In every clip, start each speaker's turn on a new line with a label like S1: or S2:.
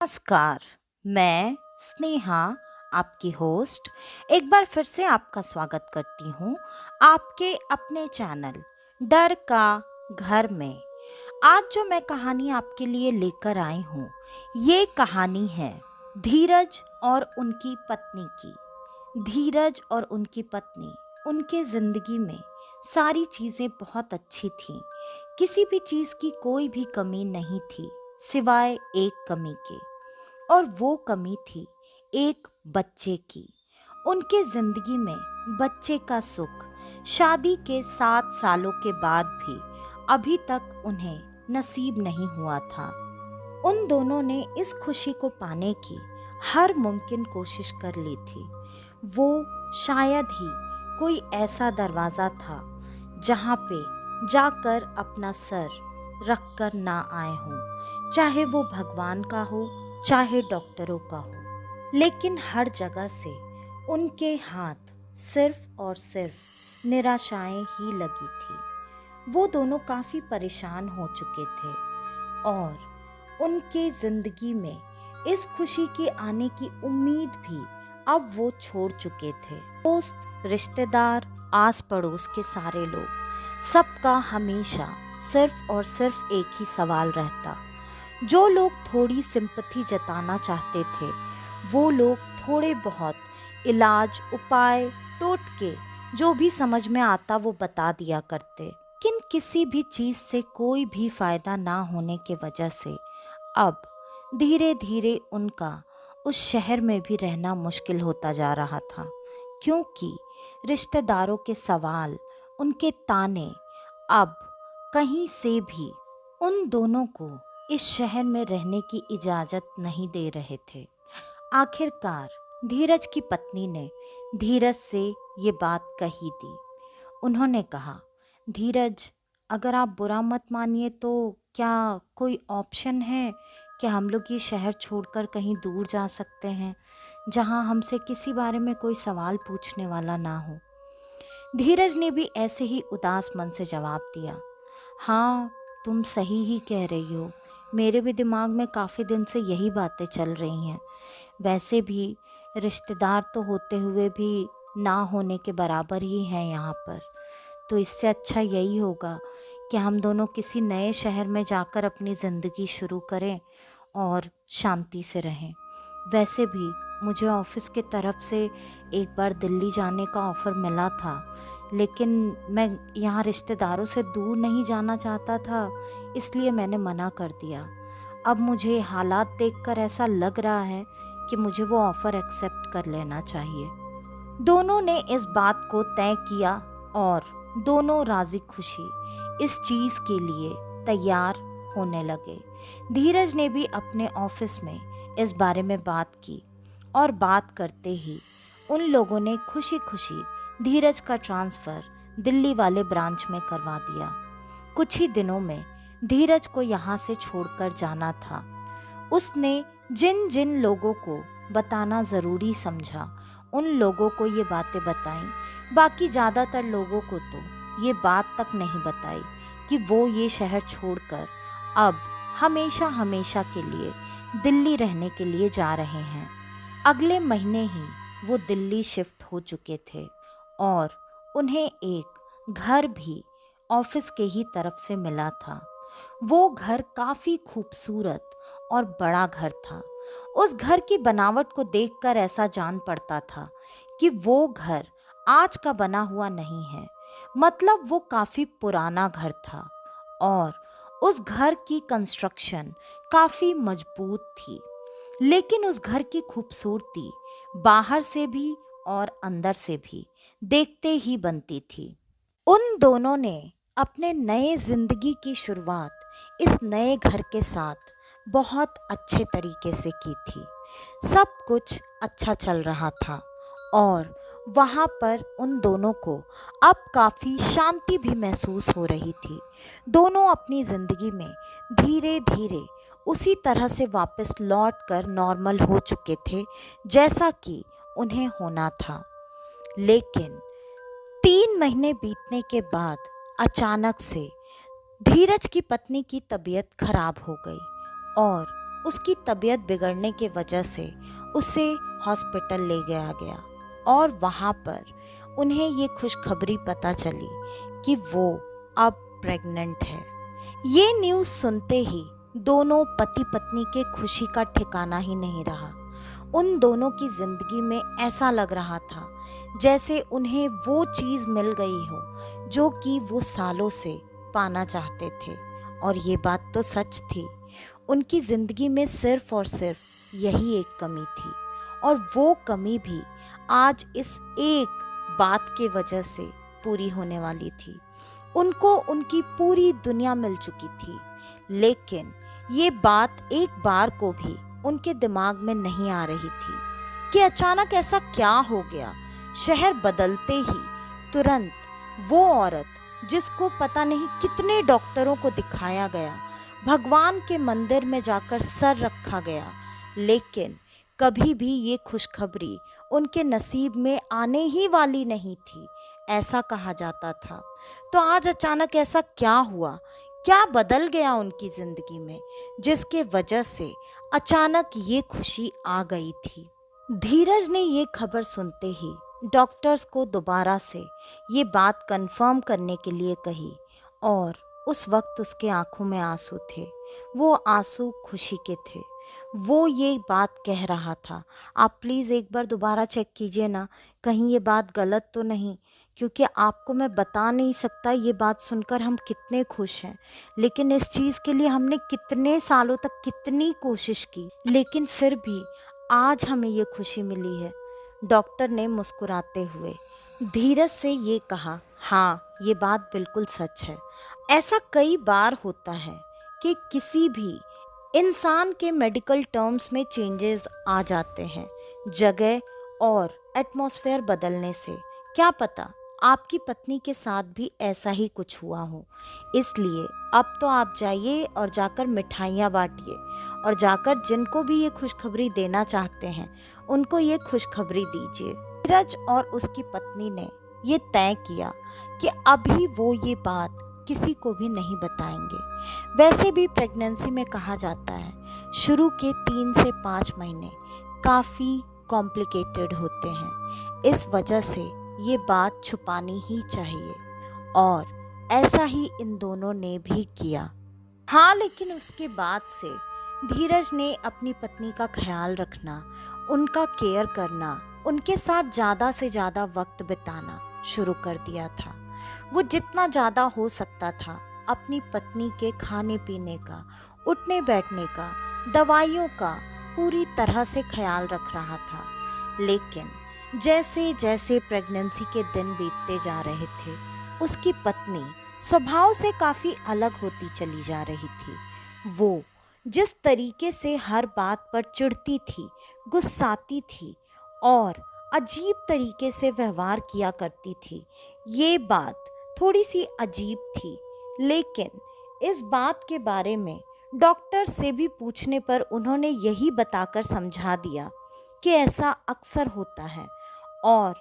S1: नमस्कार। मैं स्नेहा, आपकी होस्ट, एक बार फिर से आपका स्वागत करती हूँ आपके अपने चैनल डर का घर में। आज जो मैं कहानी आपके लिए लेकर आई हूँ, ये कहानी है धीरज और उनकी पत्नी की। धीरज और उनकी पत्नी, उनके जिंदगी में सारी चीजें बहुत अच्छी थीं। किसी भी चीज की कोई भी कमी नहीं थी सिवाय एक कमी के, और वो कमी थी एक बच्चे की। उनके जिंदगी में बच्चे का सुख शादी के 7 सालों के बाद भी अभी तक उन्हें नसीब नहीं हुआ था। उन दोनों ने इस खुशी को पाने की हर मुमकिन कोशिश कर ली थी। वो शायद ही कोई ऐसा दरवाज़ा था जहाँ पे जाकर अपना सर रख कर ना आए हों, चाहे वो भगवान का हो चाहे डॉक्टरों का हो। लेकिन हर जगह से उनके हाथ सिर्फ और सिर्फ निराशाएं ही लगी थी। वो दोनों काफ़ी परेशान हो चुके थे और उनके जिंदगी में इस खुशी के आने की उम्मीद भी अब वो छोड़ चुके थे। दोस्त, रिश्तेदार, आस पड़ोस के सारे लोग, सबका हमेशा सिर्फ और सिर्फ एक ही सवाल रहता। जो लोग थोड़ी सिंपैथी जताना चाहते थे, वो लोग थोड़े बहुत इलाज, उपाय, टोटके जो भी समझ में आता वो बता दिया करते। लेकिन किसी भी चीज़ से कोई भी फायदा ना होने के वजह से अब धीरे धीरे उनका उस शहर में भी रहना मुश्किल होता जा रहा था, क्योंकि रिश्तेदारों के सवाल, उनके ताने अब कहीं से भी उन दोनों को इस शहर में रहने की इजाज़त नहीं दे रहे थे। आखिरकार धीरज की पत्नी ने धीरज से ये बात कही दी। उन्होंने कहा, धीरज, अगर आप बुरा मत मानिए तो क्या कोई ऑप्शन है कि हम लोग ये शहर छोड़कर कहीं दूर जा सकते हैं, जहां हमसे किसी बारे में कोई सवाल पूछने वाला ना हो। धीरज ने भी ऐसे ही उदास मन से जवाब दिया, हाँ, तुम सही ही कह रही हो। मेरे भी दिमाग में काफ़ी दिन से यही बातें चल रही हैं। वैसे भी रिश्तेदार तो होते हुए भी ना होने के बराबर ही हैं यहाँ पर। तो इससे अच्छा यही होगा कि हम दोनों किसी नए शहर में जाकर अपनी ज़िंदगी शुरू करें और शांति से रहें। वैसे भी मुझे ऑफिस की तरफ से एक बार दिल्ली जाने का ऑफ़र मिला था, लेकिन मैं यहाँ रिश्तेदारों से दूर नहीं जाना चाहता था, इसलिए मैंने मना कर दिया। अब मुझे हालात देखकर ऐसा लग रहा है कि मुझे वो ऑफ़र एक्सेप्ट कर लेना चाहिए। दोनों ने इस बात को तय किया और दोनों राजी खुशी इस चीज़ के लिए तैयार होने लगे। धीरज ने भी अपने ऑफिस में इस बारे में बात की और बात करते ही उन लोगों ने खुशी खुशी धीरज का ट्रांसफ़र दिल्ली वाले ब्रांच में करवा दिया। कुछ ही दिनों में धीरज को यहाँ से छोड़कर जाना था। उसने जिन जिन लोगों को बताना ज़रूरी समझा उन लोगों को ये बातें बताईं। बाकी ज़्यादातर लोगों को तो ये बात तक नहीं बताई कि वो ये शहर छोड़कर अब हमेशा हमेशा के लिए दिल्ली रहने के लिए जा रहे हैं। अगले महीने ही वो दिल्ली शिफ्ट हो चुके थे और उन्हें एक घर भी ऑफिस के ही तरफ से मिला था। वो घर काफ़ी खूबसूरत और बड़ा घर था। उस घर की बनावट को देखकर ऐसा जान पड़ता था कि वो घर आज का बना हुआ नहीं है, मतलब वो काफ़ी पुराना घर था और उस घर की कंस्ट्रक्शन काफ़ी मजबूत थी। लेकिन उस घर की खूबसूरती बाहर से भी और अंदर से भी देखते ही बनती थी। उन दोनों ने अपने नए ज़िंदगी की शुरुआत इस नए घर के साथ बहुत अच्छे तरीके से की थी। सब कुछ अच्छा चल रहा था और वहाँ पर उन दोनों को अब काफ़ी शांति भी महसूस हो रही थी। दोनों अपनी ज़िंदगी में धीरे धीरे उसी तरह से वापस लौट कर नॉर्मल हो चुके थे जैसा कि उन्हें होना था। लेकिन 3 महीने बीतने के बाद अचानक से धीरज की पत्नी की तबीयत खराब हो गई और उसकी तबीयत बिगड़ने के वजह से उसे हॉस्पिटल ले गया और वहाँ पर उन्हें ये खुशखबरी पता चली कि वो अब प्रेग्नेंट है। ये न्यूज़ सुनते ही दोनों पति पत्नी के खुशी का ठिकाना ही नहीं रहा। उन दोनों की जिंदगी में ऐसा लग रहा था जैसे उन्हें वो चीज़ मिल गई हो जो कि वो सालों से पाना चाहते थे। और ये बात तो सच थी, उनकी ज़िंदगी में सिर्फ और सिर्फ यही एक कमी थी, और वो कमी भी आज इस एक बात के वजह से पूरी होने वाली थी। उनको उनकी पूरी दुनिया मिल चुकी थी, लेकिन ये बात एक बार को भी उनके दिमाग में नहीं आ रही थी कि अचानक ऐसा क्या हो गया। शहर बदलते ही तुरंत वो औरत जिसको पता नहीं कितने डॉक्टरों को दिखाया गया, भगवान के मंदिर में जाकर सर रखा गया, लेकिन कभी भी ये खुशखबरी उनके नसीब में आने ही वाली नहीं थी, ऐसा कहा जाता था। तो आज अचानक ऐसा क्या हुआ, क्या बदल गया उनकी ज़िंदगी में, जिसके वजह से अचानक ये खुशी आ गई थी। धीरज ने ये खबर सुनते ही डॉक्टर्स को दोबारा से ये बात कंफर्म करने के लिए कही, और उस वक्त उसके आंखों में आंसू थे। वो आंसू खुशी के थे। वो ये बात कह रहा था, आप प्लीज़ एक बार दोबारा चेक कीजिए ना, कहीं ये बात गलत तो नहीं, क्योंकि आपको मैं बता नहीं सकता ये बात सुनकर हम कितने खुश हैं, लेकिन इस चीज़ के लिए हमने कितने सालों तक कितनी कोशिश की, लेकिन फिर भी आज हमें ये खुशी मिली है। डॉक्टर ने मुस्कुराते हुए धीरज से ये कहा, हाँ ये बात बिल्कुल सच है। ऐसा कई बार होता है कि किसी भी इंसान के मेडिकल टर्म्स में चेंजेस आ जाते हैं जगह और एटमॉस्फेयर बदलने से। क्या पता आपकी पत्नी के साथ भी ऐसा ही कुछ हुआ हो। इसलिए अब तो आप जाइए और जाकर मिठाइयाँ बांटिए, और जाकर जिनको भी ये खुशखबरी देना चाहते हैं उनको ये खुशखबरी दीजिए। धीरज और उसकी पत्नी ने ये तय किया कि अभी वो ये बात किसी को भी नहीं बताएंगे। वैसे भी प्रेगनेंसी में कहा जाता है शुरू के 3 से 5 महीने काफ़ी कॉम्प्लिकेटेड होते हैं, इस वजह से ये बात छुपानी ही चाहिए, और ऐसा ही इन दोनों ने भी किया। हाँ, लेकिन उसके बाद से धीरज ने अपनी पत्नी का ख्याल रखना, उनका केयर करना, उनके साथ ज़्यादा से ज़्यादा वक्त बिताना शुरू कर दिया था। वो जितना ज़्यादा हो सकता था अपनी पत्नी के खाने पीने का, उठने बैठने का, दवाइयों का पूरी तरह से ख्याल रख रहा था। लेकिन जैसे जैसे प्रेगनेंसी के दिन बीतते जा रहे थे, उसकी पत्नी स्वभाव से काफ़ी अलग होती चली जा रही थी। वो जिस तरीके से हर बात पर चिढ़ती थी, गुस्साती थी और अजीब तरीके से व्यवहार किया करती थी, ये बात थोड़ी सी अजीब थी। लेकिन इस बात के बारे में डॉक्टर से भी पूछने पर उन्होंने यही बताकर समझा दिया कि ऐसा अक्सर होता है, और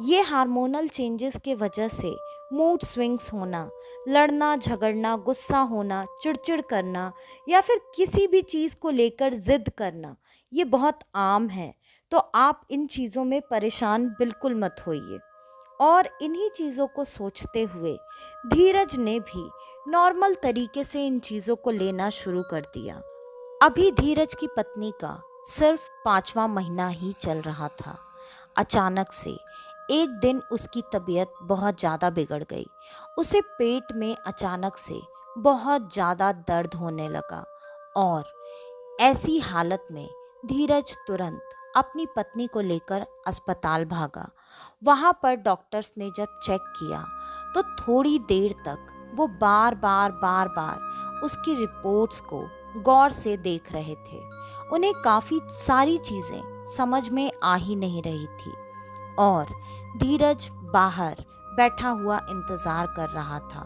S1: ये हार्मोनल चेंजेस के वजह से मूड स्विंग्स होना, लड़ना झगड़ना, गुस्सा होना, चिड़चिड़ करना या फिर किसी भी चीज़ को लेकर ज़िद करना, ये बहुत आम है। तो आप इन चीज़ों में परेशान बिल्कुल मत होइए। और इन्हीं चीज़ों को सोचते हुए धीरज ने भी नॉर्मल तरीके से इन चीज़ों को लेना शुरू कर दिया। अभी धीरज की पत्नी का सिर्फ 5वां महीना ही चल रहा था। अचानक से एक दिन उसकी तबीयत बहुत ज़्यादा बिगड़ गई। उसे पेट में अचानक से बहुत ज़्यादा दर्द होने लगा, और ऐसी हालत में धीरज तुरंत अपनी पत्नी को लेकर अस्पताल भागा। वहाँ पर डॉक्टर्स ने जब चेक किया तो थोड़ी देर तक वो बार बार उसकी रिपोर्ट्स को गौर से देख रहे थे। उन्हें काफ़ी सारी चीज़ें समझ में आ ही नहीं रही थी, और धीरज बाहर बैठा हुआ इंतज़ार कर रहा था।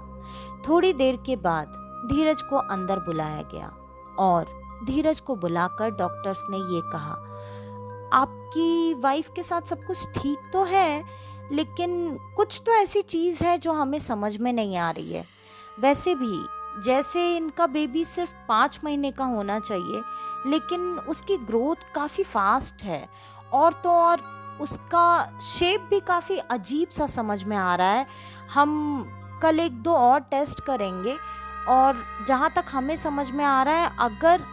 S1: थोड़ी देर के बाद धीरज को अंदर बुलाया गया, और धीरज को बुलाकर डॉक्टर्स ने ये कहा, आपकी वाइफ के साथ सब कुछ ठीक तो है, लेकिन कुछ तो ऐसी चीज़ है जो हमें समझ में नहीं आ रही है। वैसे भी जैसे इनका बेबी सिर्फ 5 महीने का होना चाहिए, लेकिन उसकी ग्रोथ काफ़ी फास्ट है। और तो और उसका शेप भी काफ़ी अजीब सा समझ में आ रहा है। हम कल एक दो और टेस्ट करेंगे, और जहाँ तक हमें समझ में आ रहा है, अगर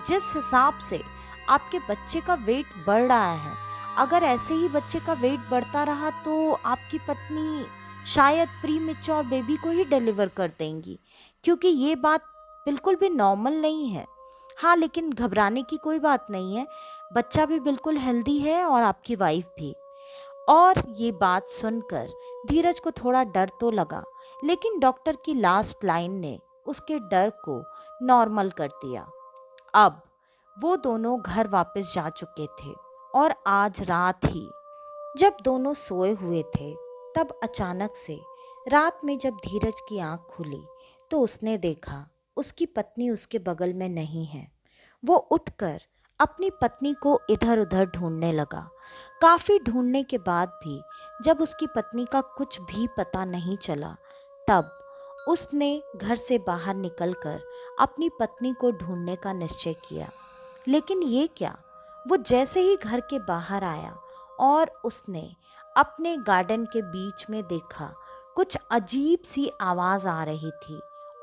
S1: जिस हिसाब से आपके बच्चे का वेट बढ़ रहा है, अगर ऐसे ही बच्चे का वेट बढ़ता रहा तो आपकी पत्नी शायद प्री मेच्योर बेबी को ही डिलीवर कर देंगी, क्योंकि ये बात बिल्कुल भी नॉर्मल नहीं है। हाँ, लेकिन घबराने की कोई बात नहीं है, बच्चा भी बिल्कुल हेल्दी है और आपकी वाइफ भी। और ये बात सुनकर धीरज को थोड़ा डर तो लगा, लेकिन डॉक्टर की लास्ट लाइन ने उसके डर को नॉर्मल कर दिया। अब वो दोनों घर वापस जा चुके थे, और आज रात ही जब दोनों सोए हुए थे, तब अचानक से रात में जब धीरज की आंख खुली तो उसने देखा उसकी पत्नी उसके बगल में नहीं है। वो उठकर अपनी पत्नी को इधर उधर ढूंढने लगा। काफ़ी ढूंढने के बाद भी जब उसकी पत्नी का कुछ भी पता नहीं चला, तब उसने घर से बाहर निकलकर अपनी पत्नी को ढूंढने का निश्चय किया। लेकिन ये क्या, वो जैसे ही घर के बाहर आया और उसने अपने गार्डन के बीच में देखा, कुछ अजीब सी आवाज़ आ रही थी।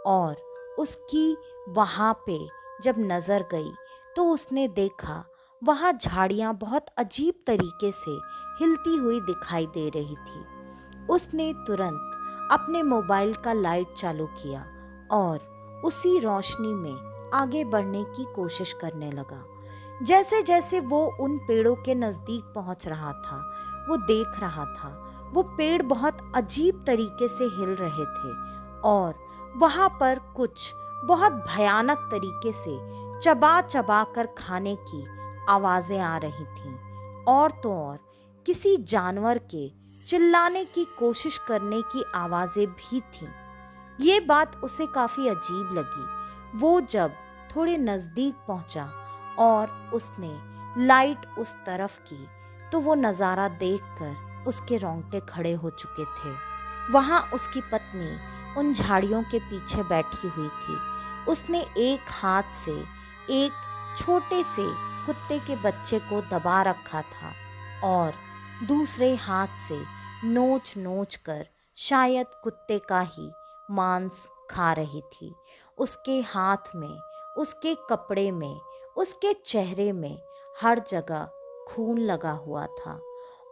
S1: और उसकी वहाँ पे जब नज़र गई तो उसने देखा वहाँ झाड़ियाँ बहुत अजीब तरीके से हिलती हुई दिखाई दे रही थी। उसने तुरंत अपने मोबाइल का लाइट चालू किया और उसी रोशनी में आगे बढ़ने की कोशिश करने लगा। जैसे जैसे वो उन पेड़ों के नज़दीक पहुंच रहा था, वो देख रहा था वो पेड़ बहुत अजीब तरीके से हिल रहे थे, और वहाँ पर कुछ बहुत भयानक तरीके से चबा चबा कर खाने की आवाज़ें आ रही थीं। और तो और किसी जानवर के चिल्लाने की कोशिश करने की आवाज़ें भी थीं। ये बात उसे काफ़ी अजीब लगी। वो जब थोड़े नज़दीक पहुंचा और उसने लाइट उस तरफ की, तो वो नज़ारा देखकर उसके रोंगटे खड़े हो चुके थे। वहाँ उसकी पत्नी उन झाड़ियों के पीछे बैठी हुई थी। उसने एक हाथ से एक छोटे से कुत्ते के बच्चे को दबा रखा था, और दूसरे हाथ से नोच नोच कर शायद कुत्ते का ही मांस खा रही थी। उसके हाथ में, उसके कपड़े में, उसके चेहरे में हर जगह खून लगा हुआ था,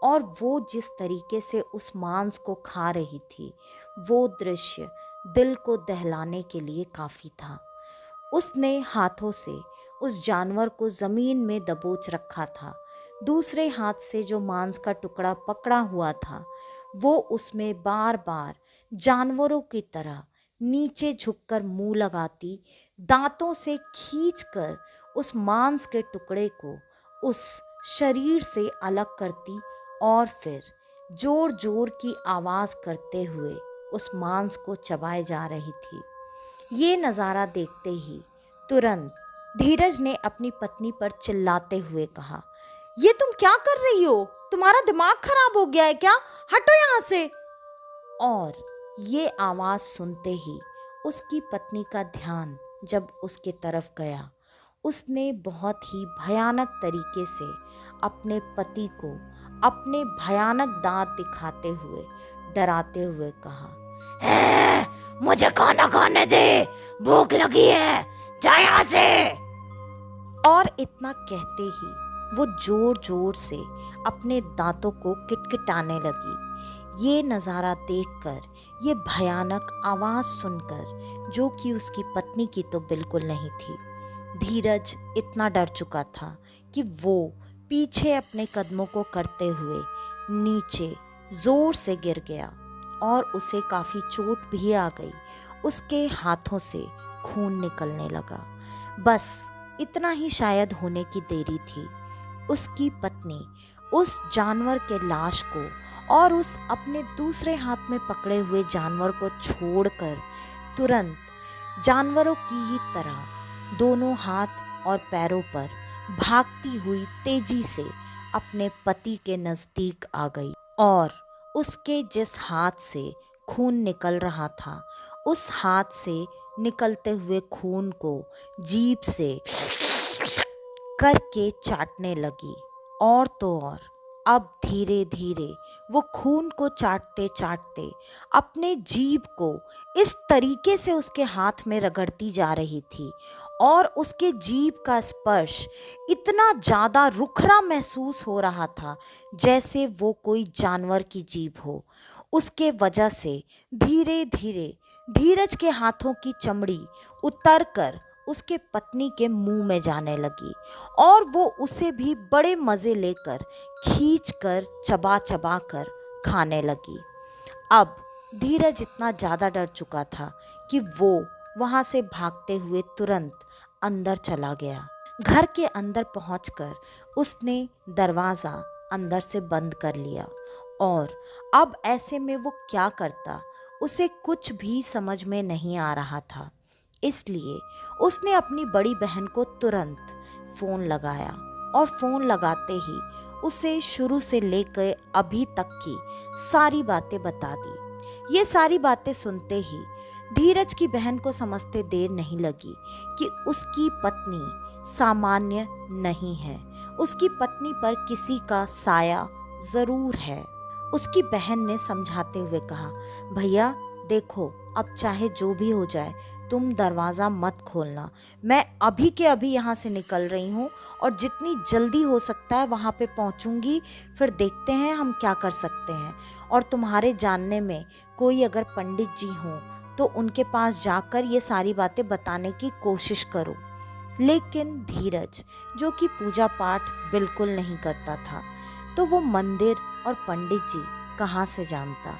S1: और वो जिस तरीके से उस मांस को खा रही थी, वो दृश्य दिल को दहलाने के लिए काफ़ी था। उसने हाथों से उस जानवर को ज़मीन में दबोच रखा था। दूसरे हाथ से जो मांस का टुकड़ा पकड़ा हुआ था, वो उसमें बार बार जानवरों की तरह नीचे झुककर मुंह लगाती, दांतों से खींचकर उस मांस के टुकड़े को उस शरीर से अलग करती, और फिर जोर जोर की आवाज़ करते हुए उस मांस को चबाए जा रही थी। ये नज़ारा देखते ही तुरंत धीरज ने अपनी पत्नी पर चिल्लाते हुए कहा, ये तुम क्या कर रही हो? तुम्हारा दिमाग खराब हो गया है क्या? हटो यहाँ से। और ये आवाज़ सुनते ही उसकी पत्नी का ध्यान जब उसके तरफ गया, उसने बहुत ही भयानक तरीके से अपने पति को अपने भयानक दांत दिखाते हुए, डराते हुए कहा, मुझे खाना खाने दे, भूख लगी है, जा यहाँ से। और इतना कहते ही वो जोर जोर से अपने दांतों को किटकिटाने लगी। ये नज़ारा देखकर, ये भयानक आवाज़ सुनकर, जो कि उसकी पत्नी की तो बिल्कुल नहीं थी, धीरज इतना डर चुका था कि वो पीछे अपने कदमों को करते हुए नीचे जोर से गिर गया, और उसे काफ़ी चोट भी आ गई। उसके हाथों से खून निकलने लगा। बस इतना ही शायद होने की देरी थी। उसकी पत्नी उस जानवर के लाश को और उस अपने दूसरे हाथ में पकड़े हुए जानवर को छोड़कर तुरंत जानवरों की ही तरह दोनों हाथ और पैरों पर भागती हुई तेजी से अपने पति के नज़दीक आ गई, और उसके जिस हाथ से खून निकल रहा था, उस हाथ से निकलते हुए खून को जीभ से करके चाटने लगी। और तो और अब धीरे धीरे वो खून को चाटते चाटते अपने जीभ को इस तरीके से उसके हाथ में रगड़ती जा रही थी, और उसके जीभ का स्पर्श इतना ज़्यादा रुखरा महसूस हो रहा था जैसे वो कोई जानवर की जीभ हो। उसके वजह से धीरे धीरे धीरज के हाथों की चमड़ी उतर कर उसके पत्नी के मुंह में जाने लगी, और वो उसे भी बड़े मज़े लेकर खींच कर चबा चबा कर खाने लगी। अब धीरज इतना ज़्यादा डर चुका था कि वो वहाँ से भागते हुए तुरंत अंदर चला गया। घर के अंदर पहुंचकर उसने दरवाज़ा अंदर से बंद कर लिया, और अब ऐसे में वो क्या करता उसे कुछ भी समझ में नहीं आ रहा था। इसलिए उसने अपनी बड़ी बहन को तुरंत फ़ोन लगाया, और फ़ोन लगाते ही उसे शुरू से लेकर अभी तक की सारी बातें बता दी। ये सारी बातें सुनते ही धीरज की बहन को समझते देर नहीं लगी कि उसकी पत्नी सामान्य नहीं है, उसकी पत्नी पर किसी का साया ज़रूर है। उसकी बहन ने समझाते हुए कहा, भैया देखो, अब चाहे जो भी हो जाए तुम दरवाज़ा मत खोलना, मैं अभी के अभी यहाँ से निकल रही हूँ, और जितनी जल्दी हो सकता है वहाँ पे पहुँचूँगी, फिर देखते हैं हम क्या कर सकते हैं। और तुम्हारे जानने में कोई अगर पंडित जी हों तो उनके पास जाकर ये सारी बातें बताने की कोशिश करो। लेकिन धीरज, जो कि पूजा पाठ बिल्कुल नहीं करता था, तो वो मंदिर और पंडित जी कहाँ से जानता।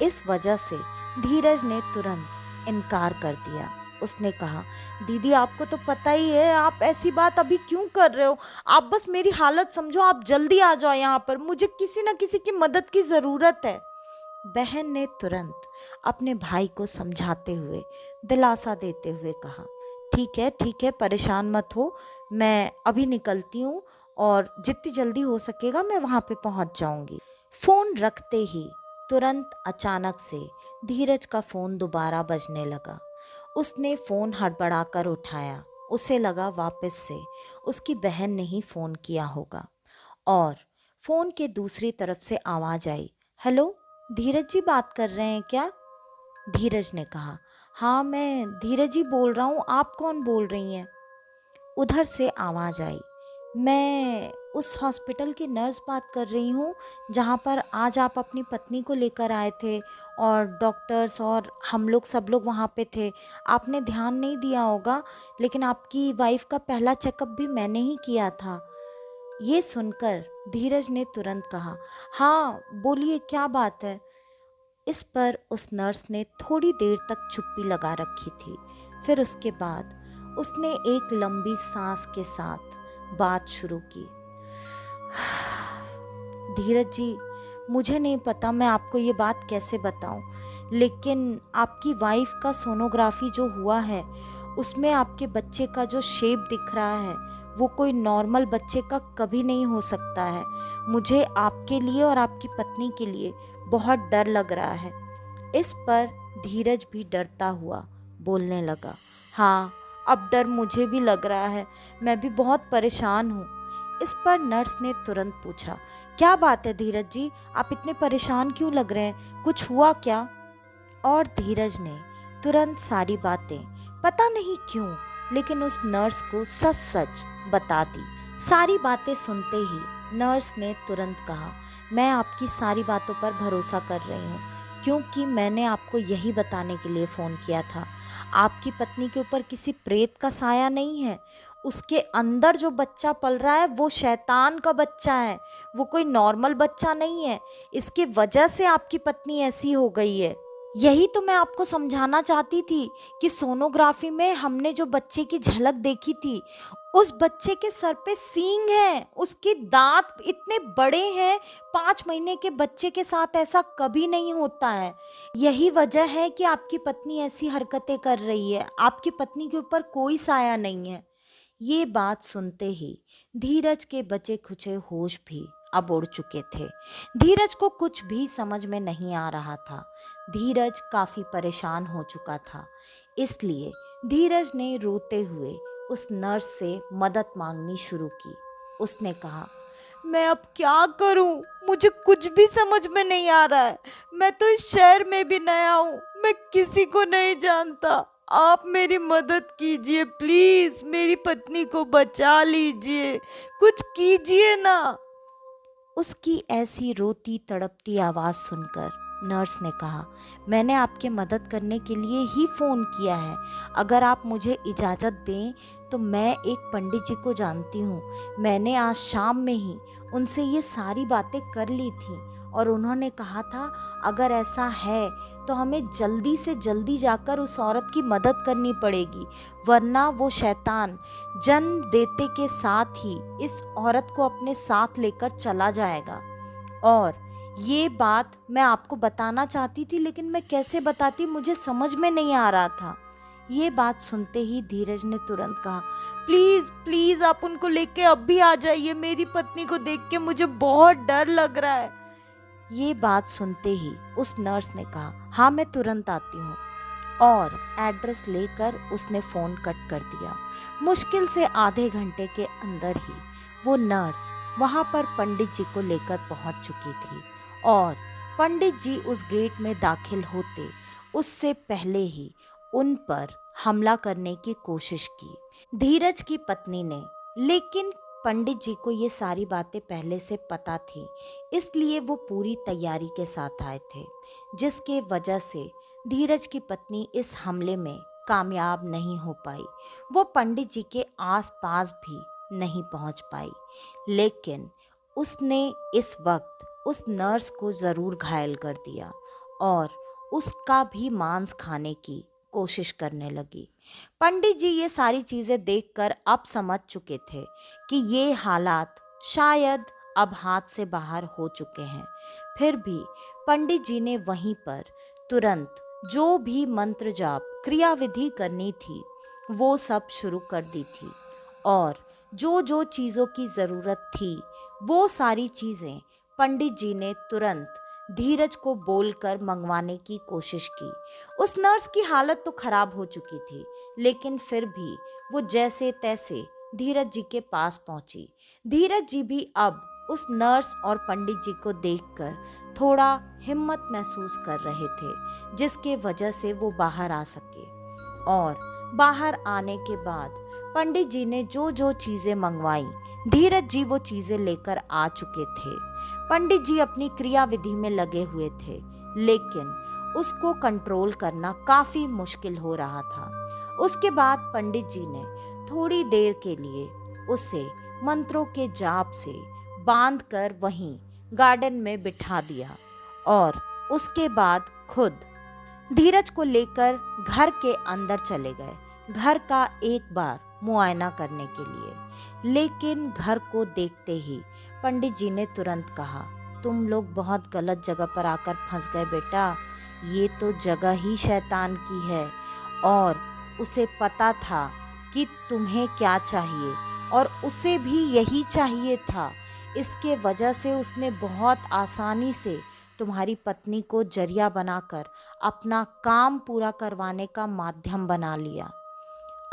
S1: इस वजह से धीरज ने तुरंत इनकार कर दिया। उसने कहा, दीदी आपको तो पता ही है, आप ऐसी बात अभी क्यों कर रहे हो, आप बस मेरी हालत समझो, आप जल्दी आ जाओ यहाँ पर, मुझे किसी न किसी की मदद की ज़रूरत है। बहन ने तुरंत अपने भाई को समझाते हुए दिलासा देते हुए कहा, ठीक है, परेशान मत हो, मैं अभी निकलती हूँ, और जितनी जल्दी हो सकेगा मैं वहाँ पे पहुँच जाऊँगी। फ़ोन रखते ही तुरंत अचानक से धीरज का फ़ोन दोबारा बजने लगा। उसने फ़ोन हड़बड़ाकर उठाया। उसे लगा वापस से उसकी बहन ने ही फ़ोन किया होगा, और फ़ोन के दूसरी तरफ से आवाज़ आई, हेलो, धीरज जी बात कर रहे हैं क्या? धीरज ने कहा, हाँ मैं धीरज ही बोल रहा हूँ, आप कौन बोल रही हैं? उधर से आवाज़ आई, मैं उस हॉस्पिटल की नर्स बात कर रही हूँ जहाँ पर आज आप अपनी पत्नी को लेकर आए थे, और डॉक्टर्स और हम लोग सब लोग वहाँ पे थे। आपने ध्यान नहीं दिया होगा, लेकिन आपकी वाइफ का पहला चेकअप भी मैंने ही किया था। ये सुनकर धीरज ने तुरंत कहा, हाँ बोलिए क्या बात है। इस पर उस नर्स ने थोड़ी देर तक चुप्पी लगा रखी थी। फिर उसके बाद उसने एक लंबी सांस के साथ बात शुरू की, धीरज जी, मुझे नहीं पता मैं आपको ये बात कैसे बताऊं, लेकिन आपकी वाइफ का सोनोग्राफी जो हुआ है उसमें आपके बच्चे का जो शेप दिख रहा है वो कोई नॉर्मल बच्चे का कभी नहीं हो सकता है। मुझे आपके लिए और आपकी पत्नी के लिए बहुत डर लग रहा है। इस पर धीरज भी डरता हुआ बोलने लगा, हाँ अब डर मुझे भी लग रहा है, मैं भी बहुत परेशान हूँ। इस पर नर्स ने तुरंत पूछा, क्या बात है धीरज जी, आप इतने परेशान क्यों लग रहे हैं, कुछ हुआ क्या? और धीरज ने तुरंत सारी बातें, पता नहीं क्यों, लेकिन उस नर्स को सच सच बता दी। सारी बातें सुनते ही नर्स ने तुरंत कहा, मैं आपकी सारी बातों पर भरोसा कर रही हूँ, क्योंकि मैंने आपको यही बताने के लिए फ़ोन किया था। आपकी पत्नी के ऊपर किसी प्रेत का साया नहीं है, उसके अंदर जो बच्चा पल रहा है वो शैतान का बच्चा है, वो कोई नॉर्मल बच्चा नहीं है। इसकी वजह से आपकी पत्नी ऐसी हो गई है। यही तो मैं आपको समझाना चाहती थी कि सोनोग्राफी में हमने जो बच्चे की झलक देखी थी, उस बच्चे के सर पे सींग हैं, उसके दांत इतने बड़े हैं। 5 महीने के बच्चे के साथ ऐसा कभी नहीं होता है। यही वजह है कि आपकी पत्नी ऐसी हरकतें कर रही है। आपकी पत्नी के ऊपर कोई साया नहीं है। ये बात सुनते ही धीरज के बचे खुचे होश भी अब उड़ चुके थे। धीरज को कुछ भी समझ में नहीं आ रहा था। धीरज काफी परेशान हो चुका था। इसलिए धीरज ने रोते हुए उस नर्स से मदद मांगनी शुरू की। उसने कहा, मैं अब क्या करूं? मुझे कुछ भी समझ में नहीं आ रहा है। मैं तो इस शहर में भी नया हूँ, मैं किसी को नहीं जानता। आप मेरी मदद कीजिए प्लीज, मेरी पत्नी को बचा लीजिए, कुछ कीजिए ना। उसकी ऐसी रोती तड़पती आवाज़ सुनकर नर्स ने कहा, मैंने आपकी मदद करने के लिए ही फ़ोन किया है। अगर आप मुझे इजाज़त दें तो मैं एक पंडित जी को जानती हूँ। मैंने आज शाम में ही उनसे ये सारी बातें कर ली थी और उन्होंने कहा था अगर ऐसा है तो हमें जल्दी से जल्दी जाकर उस औरत की मदद करनी पड़ेगी, वरना वो शैतान जन्म देते के साथ ही इस औरत को अपने साथ लेकर चला जाएगा। और ये बात मैं आपको बताना चाहती थी, लेकिन मैं कैसे बताती, मुझे समझ में नहीं आ रहा था। ये बात सुनते ही धीरज ने तुरंत कहा, प्लीज प्लीज आप उनको लेके अब भी आ जाइए, मेरी पत्नी को देख के मुझे बहुत डर लग रहा है। ये बात सुनते ही उस नर्स ने कहा, हाँ मैं तुरंत आती हूँ, और एड्रेस लेकर उसने फ़ोन कट कर दिया। मुश्किल से आधे घंटे के अंदर ही वो नर्स वहाँ पर पंडित जी को लेकर पहुँच चुकी थी और पंडित जी उस गेट में दाखिल होते उससे पहले ही उन पर हमला करने की कोशिश की धीरज की पत्नी ने। लेकिन पंडित जी को ये सारी बातें पहले से पता थी, इसलिए वो पूरी तैयारी के साथ आए थे, जिसके वजह से धीरज की पत्नी इस हमले में कामयाब नहीं हो पाई। वो पंडित जी के आसपास भी नहीं पहुंच पाई, लेकिन उसने इस वक्त उस नर्स को ज़रूर घायल कर दिया और उसका भी मांस खाने की कोशिश करने लगी। पंडित जी ये सारी चीज़ें देखकर अब समझ चुके थे कि ये हालात शायद अब हाथ से बाहर हो चुके हैं। फिर भी पंडित जी ने वहीं पर तुरंत जो भी मंत्र जाप क्रिया विधि करनी थी वो सब शुरू कर दी थी और जो जो चीज़ों की ज़रूरत थी वो सारी चीज़ें पंडित जी ने तुरंत धीरज को बोलकर मंगवाने की कोशिश की। उस नर्स की हालत तो खराब हो चुकी थी, लेकिन फिर भी वो जैसे तैसे धीरज जी के पास पहुंची। धीरज जी भी अब उस नर्स और पंडित जी को देखकर थोड़ा हिम्मत महसूस कर रहे थे, जिसके वजह से वो बाहर आ सके। और बाहर आने के बाद पंडित जी ने जो जो चीज़ें मंगवाई, धीरज जी वो चीज़ें लेकर आ चुके थे। पंडित जी अपनी क्रिया विधि में लगे हुए थे, लेकिन उसको कंट्रोल करना काफ़ी मुश्किल हो रहा था। उसके बाद पंडित जी ने थोड़ी देर के लिए उसे मंत्रों के जाप से बांधकर वहीं गार्डन में बिठा दिया और उसके बाद खुद धीरज को लेकर घर के अंदर चले गए, घर का एक बार मुआयना करने के लिए। लेकिन घर को देखते ही पंडित जी ने तुरंत कहा, तुम लोग बहुत गलत जगह पर आकर फंस गए बेटा, ये तो जगह ही शैतान की है और उसे पता था कि तुम्हें क्या चाहिए और उसे भी यही चाहिए था। इसके वजह से उसने बहुत आसानी से तुम्हारी पत्नी को जरिया बनाकर अपना काम पूरा करवाने का माध्यम बना लिया।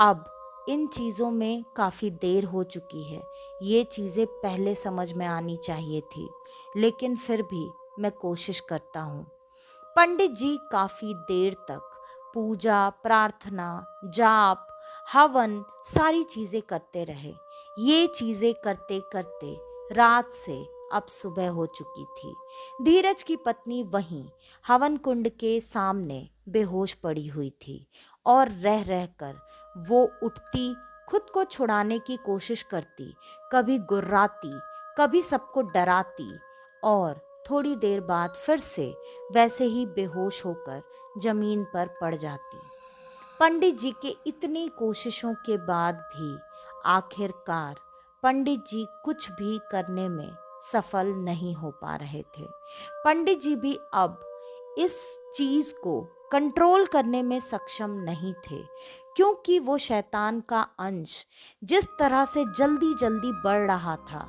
S1: अब इन चीज़ों में काफ़ी देर हो चुकी है, ये चीज़ें पहले समझ में आनी चाहिए थी, लेकिन फिर भी मैं कोशिश करता हूँ। पंडित जी काफ़ी देर तक पूजा, प्रार्थना, जाप, हवन सारी चीज़ें करते रहे। ये चीज़ें करते करते रात से अब सुबह हो चुकी थी। धीरज की पत्नी वहीं हवन कुंड के सामने बेहोश पड़ी हुई थी और रह रहकर वो उठती, खुद को छुड़ाने की कोशिश करती, कभी गुर्राती, कभी सबको डराती और थोड़ी देर बाद फिर से वैसे ही बेहोश होकर जमीन पर पड़ जाती। पंडित जी के इतनी कोशिशों के बाद भी आखिरकार पंडित जी कुछ भी करने में सफल नहीं हो पा रहे थे। पंडित जी भी अब इस चीज़ को कंट्रोल करने में सक्षम नहीं थे, क्योंकि वो शैतान का अंश जिस तरह से जल्दी जल्दी बढ़ रहा था,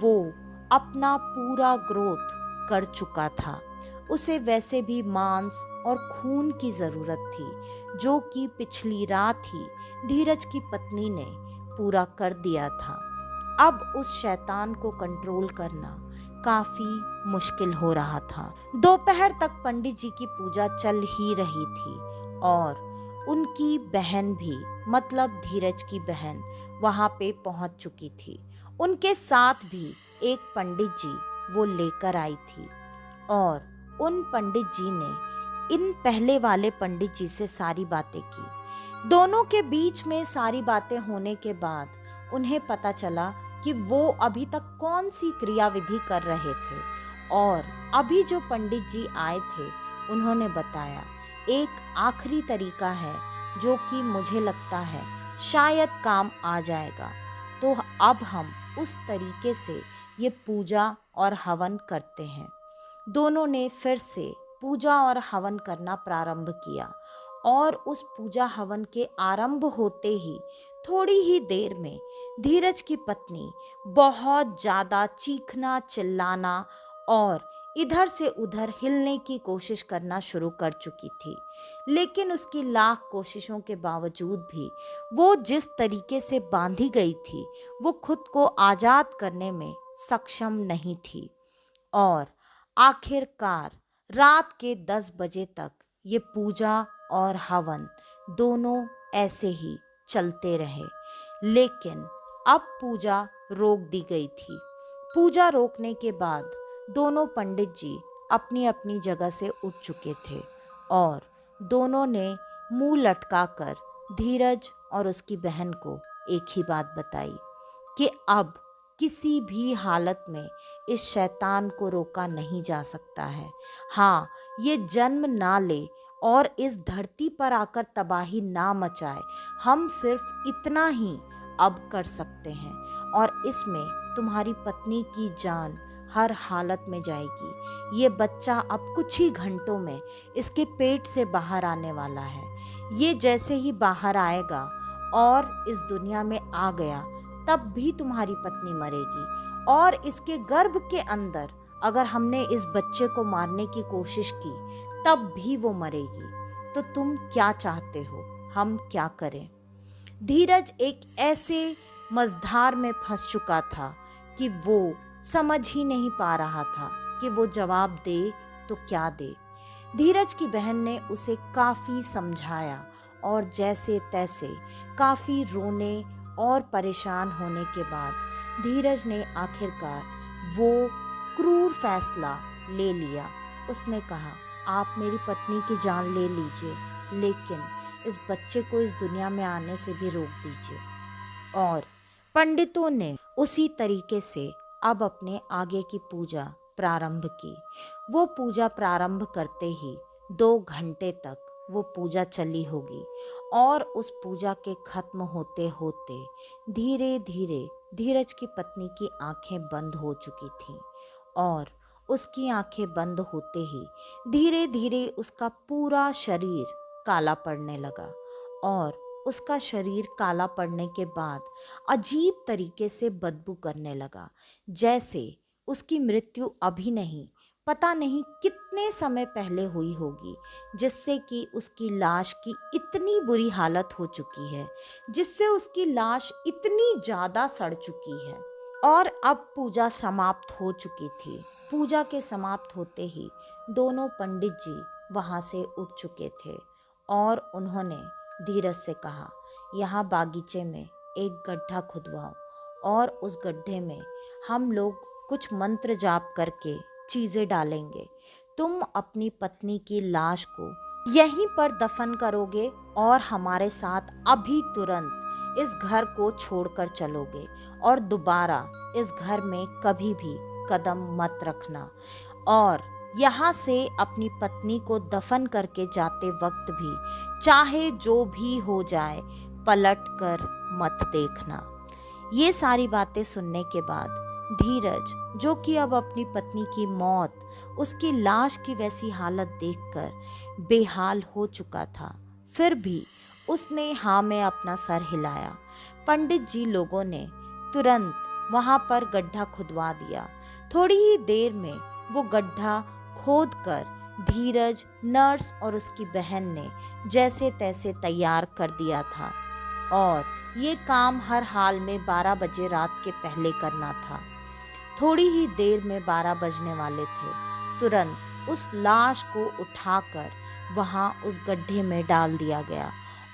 S1: वो अपना पूरा ग्रोथ कर चुका था। उसे वैसे भी मांस और खून की जरूरत थी, जो कि पिछली रात ही धीरज की पत्नी ने पूरा कर दिया था। अब उस शैतान को कंट्रोल करना काफी मुश्किल हो रहा था। दोपहर तक पंडित जी की पूजा चल ही रही थी और उनकी बहन भी, मतलब धीरज की बहन, वहां पे पहुंच चुकी थी। उनके साथ भी एक पंडित जी वो लेकर आई थी और उन पंडित जी ने इन पहले वाले पंडित जी से सारी बातें की। दोनों के बीच में सारी बातें होने के बाद उन्हें पता चला कि वो अभी तक कौन सी क्रियाविधि कर रहे थे, और अभी जो पंडित जी आए थे उन्होंने बताया एक आखिरी तरीका है जो कि मुझे लगता है शायद काम आ जाएगा। तो अब हम उस तरीके से ये पूजा और हवन करते हैं। दोनों ने फिर से पूजा और हवन करना प्रारंभ किया और उस पूजा हवन के आरंभ होते ही थोड़ी ही देर में धीरज की पत्नी बहुत ज्यादा चीखना, चिल्लाना और इधर से उधर हिलने की कोशिश करना शुरू कर चुकी थी। लेकिन उसकी लाख कोशिशों के बावजूद भी वो जिस तरीके से बांधी गई थी, वो खुद को आजाद करने में सक्षम नहीं थी। और आखिरकार रात के 10 बजे तक ये पूजा और हवन दोनों ऐसे ही चलते रहे। लेकिन अब पूजा रोक दी गई थी। पूजा रोकने के बाद दोनों पंडित जी अपनी अपनी जगह से उठ चुके थे और दोनों ने मुंह लटकाकर धीरज और उसकी बहन को एक ही बात बताई कि अब किसी भी हालत में इस शैतान को रोका नहीं जा सकता है। हाँ, ये जन्म ना ले और इस धरती पर आकर तबाही ना मचाए। हम सिर्फ इतना ही अब कर सकते हैं और इसमें तुम्हारी पत्नी की जान हर हालत में जाएगी। ये बच्चा अब कुछ ही घंटों में इसके पेट से बाहर आने वाला है। ये जैसे ही बाहर आएगा और इस दुनिया में आ गया, तब भी तुम्हारी पत्नी मरेगी। और इसके गर्भ के अंदर अगर हमने इस बच्चे को मारने की कोशिश की, तब भी वो मरेगी। तो तुम क्या चाहते हो, हम क्या करें? धीरज एक ऐसे मझधार में फंस चुका था कि वो समझ ही नहीं पा रहा था कि वो जवाब दे तो क्या दे। धीरज की बहन ने उसे काफी समझाया और जैसे तैसे काफी रोने और परेशान होने के बाद धीरज ने आखिरकार वो क्रूर फैसला ले लिया। उसने कहा, आप मेरी पत्नी की जान ले लीजिए, लेकिन इस बच्चे को इस दुनिया में आने से भी रोक दीजिए। और पंडितों ने उसी तरीके से अब अपने आगे की पूजा प्रारंभ की। वो पूजा प्रारंभ करते ही 2 घंटे तक वो पूजा चली होगी और उस पूजा के खत्म होते होते धीरे धीरे धीरज की पत्नी की आंखें बंद हो चुकी थीं और उसकी आंखें बंद होते ही धीरे धीरे उसका पूरा शरीर काला पड़ने लगा और उसका शरीर काला पड़ने के बाद अजीब तरीके से बदबू करने लगा, जैसे उसकी मृत्यु अभी नहीं, पता नहीं कितने समय पहले हुई होगी, जिससे कि उसकी लाश की इतनी बुरी हालत हो चुकी है, जिससे उसकी लाश इतनी ज़्यादा सड़ चुकी है। और अब पूजा समाप्त हो चुकी थी। पूजा के समाप्त होते ही दोनों पंडित जी वहाँ से उठ चुके थे और उन्होंने धीरज से कहा, यहाँ बागीचे में एक गड्ढा खुदवाओ और उस गड्ढे में हम लोग कुछ मंत्र जाप करके चीज़ें डालेंगे। तुम अपनी पत्नी की लाश को यहीं पर दफन करोगे और हमारे साथ अभी तुरंत इस घर को छोड़कर चलोगे और दोबारा इस घर में कभी भी कदम मत रखना। और यहाँ से अपनी पत्नी को दफन करके जाते वक्त भी चाहे जो भी हो जाए, पलट कर मत देखना। ये सारी बातें सुनने के बाद धीरज, जो कि अब अपनी पत्नी की मौत, उसकी लाश की वैसी हालत देखकर बेहाल हो चुका था, फिर भी उसने हाँ में अपना सर हिलाया। पंडित जी लोगों ने तुरंत वहां पर गड्ढा खुदवा दिया। थोड़ी ही देर में वो गड्ढा खोदकर धीरज, नर्स और उसकी बहन ने जैसे तैसे तैयार कर दिया था और ये काम हर हाल में 12 बजे रात के पहले करना था। थोड़ी ही देर में 12 बजने वाले थे। तुरंत उस लाश को उठाकर वहां उस गड्ढे में डाल दिया गया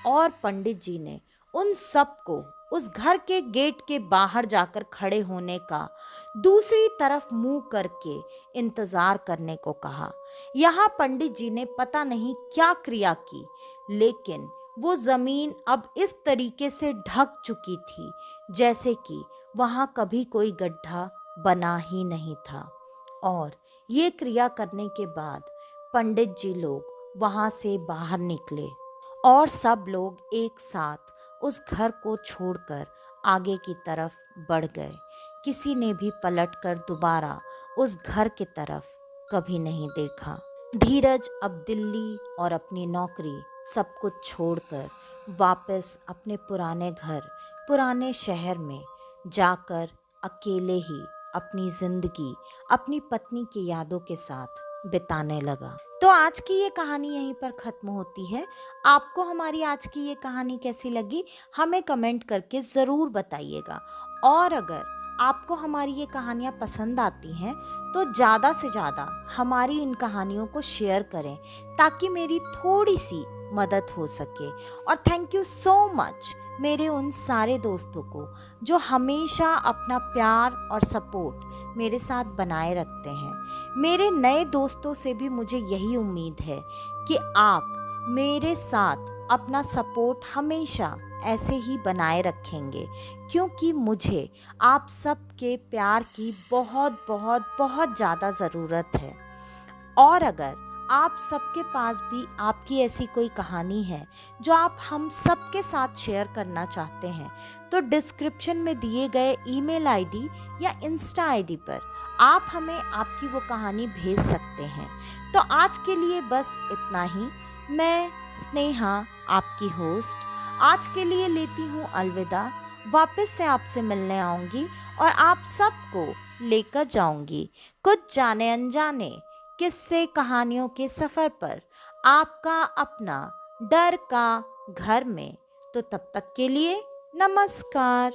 S1: और पंडित जी ने उन सबको उस घर के गेट के बाहर जाकर खड़े होने का, दूसरी तरफ मुंह करके इंतजार करने को कहा। यहाँ पंडित जी ने पता नहीं क्या क्रिया की, लेकिन वो जमीन अब इस तरीके से ढक चुकी थी जैसे कि वहां कभी कोई गड्ढा बना ही नहीं था। और ये क्रिया करने के बाद पंडित जी लोग वहां से बाहर निकले और सब लोग एक साथ उस घर को छोड़कर आगे की तरफ बढ़ गए। किसी ने भी पलटकर दोबारा उस घर की तरफ कभी नहीं देखा। धीरज अब दिल्ली और अपनी नौकरी सब कुछ छोड़कर वापस अपने पुराने घर, पुराने शहर में जाकर अकेले ही अपनी जिंदगी अपनी पत्नी की यादों के साथ बिताने लगा। तो आज की ये कहानी यहीं पर ख़त्म होती है। आपको हमारी आज की ये कहानी कैसी लगी हमें कमेंट करके ज़रूर बताइएगा। और अगर आपको हमारी ये कहानियाँ पसंद आती हैं तो ज़्यादा से ज़्यादा हमारी इन कहानियों को शेयर करें ताकि मेरी थोड़ी सी मदद हो सके। और थैंक यू सो मच मेरे उन सारे दोस्तों को जो हमेशा अपना प्यार और सपोर्ट मेरे साथ बनाए रखते हैं। मेरे नए दोस्तों से भी मुझे यही उम्मीद है कि आप मेरे साथ अपना सपोर्ट हमेशा ऐसे ही बनाए रखेंगे, क्योंकि मुझे आप सबके प्यार की बहुत बहुत बहुत ज़्यादा ज़रूरत है। और अगर आप सबके पास भी आपकी ऐसी कोई कहानी है जो आप हम सबके साथ शेयर करना चाहते हैं तो डिस्क्रिप्शन में दिए गए ईमेल आईडी या इंस्टा आईडी पर आप हमें आपकी वो कहानी भेज सकते हैं। तो आज के लिए बस इतना ही। मैं स्नेहा, आपकी होस्ट, आज के लिए लेती हूँ अलविदा। वापस से आपसे मिलने आऊँगी और आप सबको लेकर जाऊँगी कुछ जाने अनजाने किस्से कहानियों के सफ़र पर, आपका अपना डर का घर में। तो तब तक के लिए नमस्कार।